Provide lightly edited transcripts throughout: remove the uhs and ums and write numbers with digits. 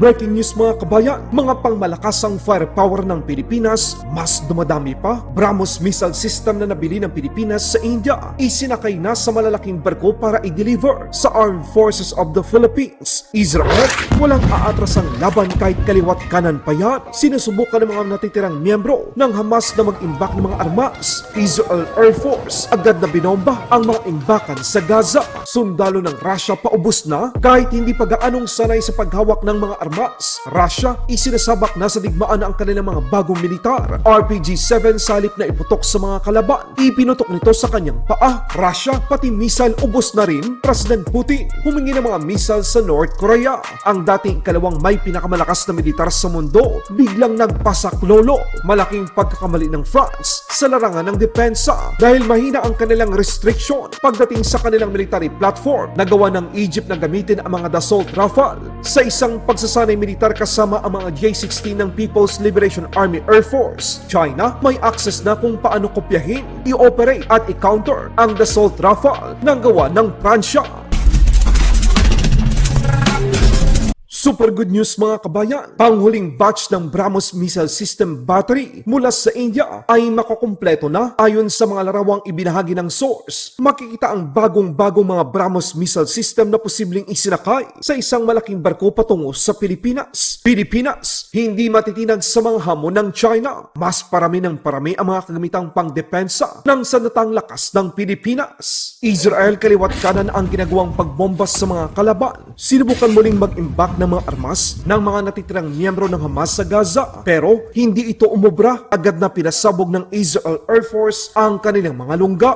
Breaking news mga kabayan, mga pangmalakasang firepower ng Pilipinas, mas dumadami pa. BrahMos missile system na nabili ng Pilipinas sa India, isinakay na sa malalaking barko para i-deliver sa Armed Forces of the Philippines. Israel, walang aatrasang laban kahit kaliwat kanan pa yan. Sinusubukan ng mga natitirang miyembro ng Hamas na mag-imbak ng mga armas. Israel Air Force agad na binomba ang mga imbakan sa Gaza. Sundalo ng Russia paubos na kahit hindi pa gaanong sanay sa paghawak ng mga armas. Russia, isinasabak na sa digmaan ang kanilang mga bagong militar. RPG-7 salip na iputok sa mga kalaban. Ipinutok nito sa kanyang paa. Russia, pati missile ubos na rin. President Putin, humingi ng mga missile sa North Korea. Ang dating ikalawang may pinakamalakas na militar sa mundo, biglang nagpasaklolo. Malaking pagkakamali ng France sa larangan ng depensa dahil mahina ang kanilang restriction pagdating sa kanilang military platform. Nagawa ng Egypt na gamitin ang mga Dassault Rafale sa isang pagsasanay militar kasama ang mga J-16 ng People's Liberation Army Air Force. China may access na kung paano kopyahin, i-operate at i-counter ang Dassault Rafale na gawa ng Pransya. Super good news mga kabayan, panghuling batch ng BrahMos missile system battery mula sa India ay makukumpleto na ayon sa mga larawang ibinahagi ng source. Makikita ang bagong-bagong mga BrahMos missile system na posibleng isinakay sa isang malaking barko patungo sa Pilipinas. Pilipinas, hindi matitinag sa mga hamon ng China. Mas parami ng parami ang mga kagamitang pangdepensa ng sandatang lakas ng Pilipinas. Israel kaliwat kanan ang ginagawang pagbombas sa mga kalaban. Sinubukan muling mag-imbak ng mga armas ng mga natitirang miyembro ng Hamas sa Gaza. Pero hindi ito umubra. Agad na pinasabog ng Israel Air Force ang kanilang mga lungga.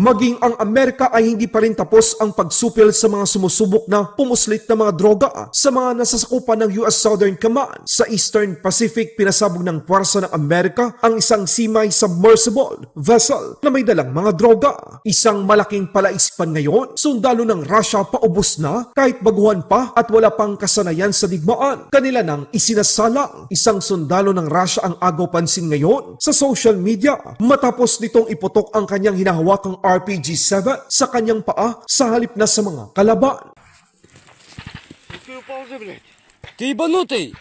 Maging ang Amerika ay hindi pa rin tapos ang pagsupil sa mga sumusubok na pumuslit na mga droga sa mga nasasakupan ng US Southern Command. Sa Eastern Pacific, pinasabog ng puwersa ng Amerika ang isang semi-submersible vessel na may dalang mga droga. Isang malaking palaisipan ngayon, sundalo ng Russia paubos na kahit baguhan pa at wala pang kasanayan sa digmaan. Kanila nang isinasalang. Isang sundalo ng Russia ang agaw pansin ngayon sa social media matapos nitong iputok ang kanyang hinahawakang RPG-7 sa kanyang paa sa halip na sa mga kalaban. Ты ебанутый!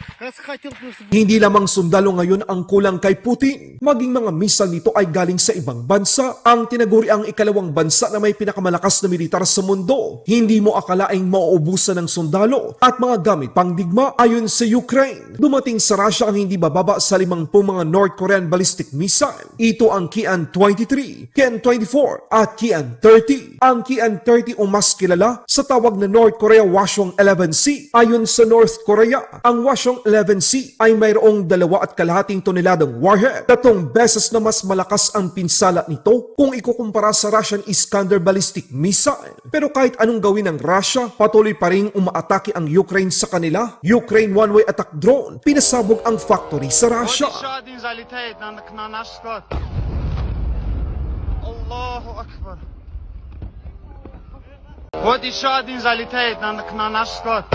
Hindi lamang sundalo ngayon ang kulang kay Putin, maging mga missile nito ay galing sa ibang bansa. Ang tinaguri ang ikalawang bansa na may pinakamalakas na militar sa mundo. Hindi mo akalaing mauubusan ng sundalo at mga gamit pang digma ayon sa Ukraine. Dumating sa Russia ang hindi bababa sa 50 mga North Korean ballistic missile. Ito ang Kian-23, Kian-24 at Kian-30. Ang Kian-30 o mas kilala sa tawag na North Korea Hwasong 11C. Ayon sa North Korea, ang Hwasong 11C ay mayroong 2.5 toneladang warhead, 3 beses na mas malakas ang pinsala nito kung ikukumpara sa Russian Iskander ballistic missile. Pero kahit anong gawin ng Russia, patuloy pa rin umaatake ang Ukraine sa kanila. Ukraine one-way attack drone, pinasabog ang factory sa Russia. Еще один залетает на наш склад. Аллаху Акбар. Вот еще один залетает на наш склад.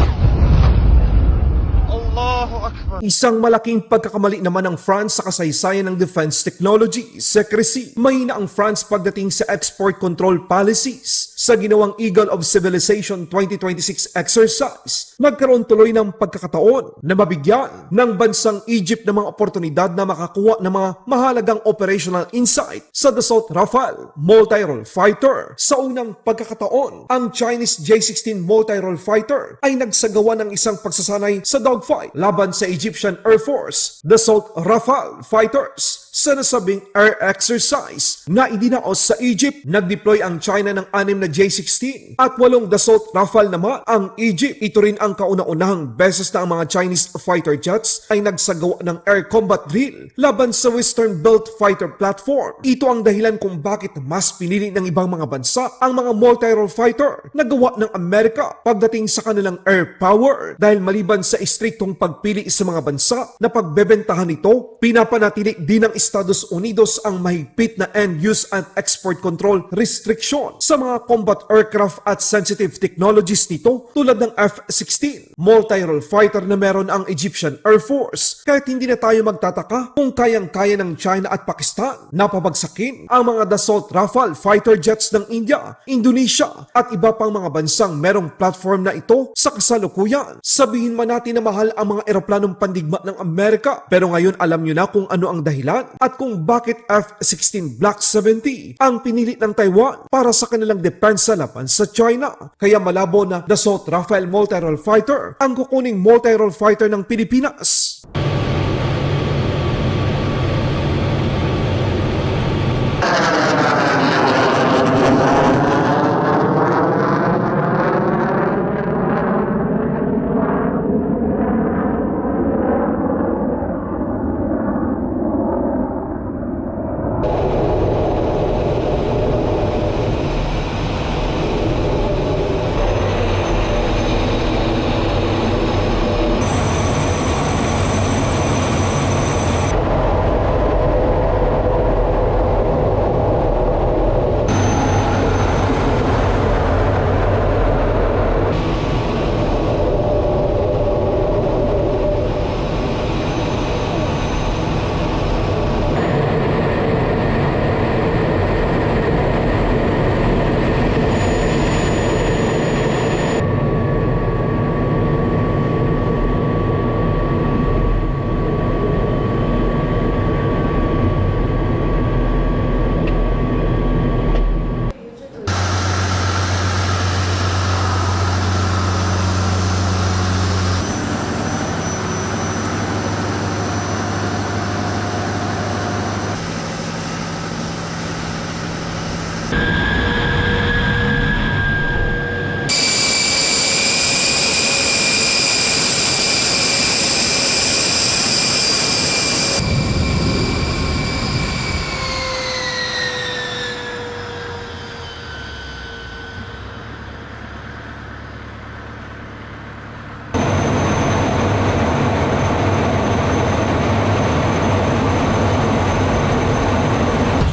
Allahu Akbar. Isang malaking pagkakamali naman ng France sa kasaysayan ng defense technology, secrecy. Mahina ang France pagdating sa export control policies. sa ginawang Eagle of Civilization 2026 exercise, nagkaroon tuloy ng pagkakataon na mabigyan ng bansang Egypt ng mga oportunidad na makakuha ng mga mahalagang operational insight sa Dassault Rafale multi-role fighter. Sa unang pagkakataon, ang Chinese J-16 multi-role fighter ay nagsagawa ng isang pagsasanay sa dogfight laban sa Egyptian Air Force Dassault Rafale fighters. Sa nasabing air exercise na idinaos sa Egypt, nag-deploy ang China ng 6 na J-16 at 8 Dassault Rafale naman ang Egypt. Ito rin ang kauna-unahang beses na ang mga Chinese fighter jets ay nagsagawa ng air combat drill laban sa Western Belt fighter platform. Ito ang dahilan kung bakit mas pinili ng ibang mga bansa ang mga multi-role fighter na gawa ng Amerika pagdating sa kanilang air power, dahil maliban sa istriktong pagpili sa mga bansa na pagbebentahan nito, pinapanatili din ng Estados Unidos ang mahigpit na end-use at export control restriction sa mga combat aircraft at sensitive technologies nito tulad ng F-16 multi-role fighter na meron ang Egyptian Air Force. Kahit hindi na tayo magtataka kung kayang-kaya ng China at Pakistan na pabagsakin ang mga Dassault Rafale fighter jets ng India, Indonesia at iba pang mga bansang merong platform na ito sa kasalukuyan. Sabihin man natin na mahal ang mga eroplanong pandigma ng Amerika, pero ngayon alam nyo na kung ano ang dahilan at kung bakit F-16 Block 70 ang pinili ng Taiwan para sa kanilang depensa laban sa China. Kaya malabo na Dassault Rafale multi-role fighter ang kukuning multi-role fighter ng Pilipinas.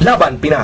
Laban Pinas.